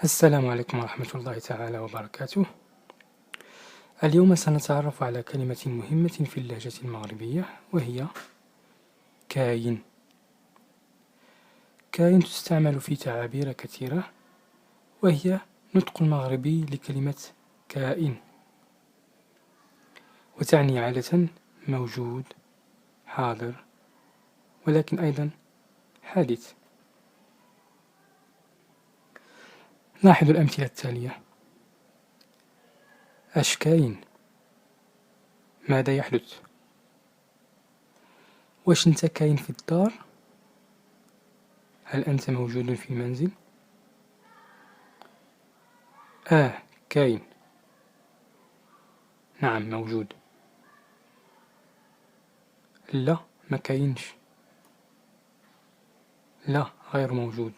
السلام عليكم ورحمة الله تعالى وبركاته. اليوم سنتعرف على كلمة مهمة في اللهجة المغربية، وهي كاين. كاين تستعمل في تعابير كثيرة، وهي نطق المغربي لكلمة كائن، وتعني عادة موجود، حاضر، ولكن أيضا حادث. لاحظوا الأمثلة التالية: أش كاين؟ ماذا يحدث؟ واش انت كاين في الدار؟ هل أنت موجود في المنزل؟ كاين، نعم موجود. لا، ما كاينش. لا، غير موجود.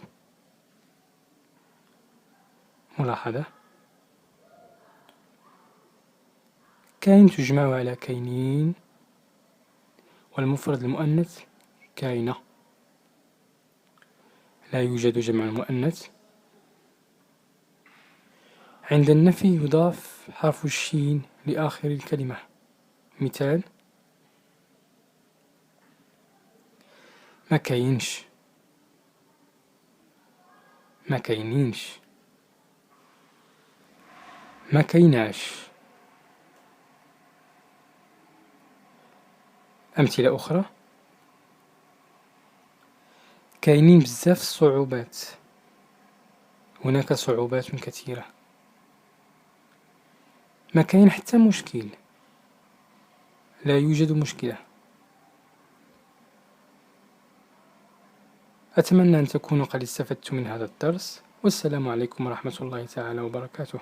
ملاحظة: كاين تجمع على كاينين، والمفرد المؤنث كاينة. لا يوجد جمع مؤنث. عند النفي يضاف حرف الشين لآخر الكلمة. مثال: ما كاينش، ما كاينينش، ما كايناش. أمثلة أخرى: كاينين بزاف الصعوبات، هناك صعوبات كثيرة. ما كاين حتى مشكل، لا يوجد مشكلة. أتمنى أن تكونوا قد استفدتم من هذا الدرس، والسلام عليكم ورحمة الله تعالى وبركاته.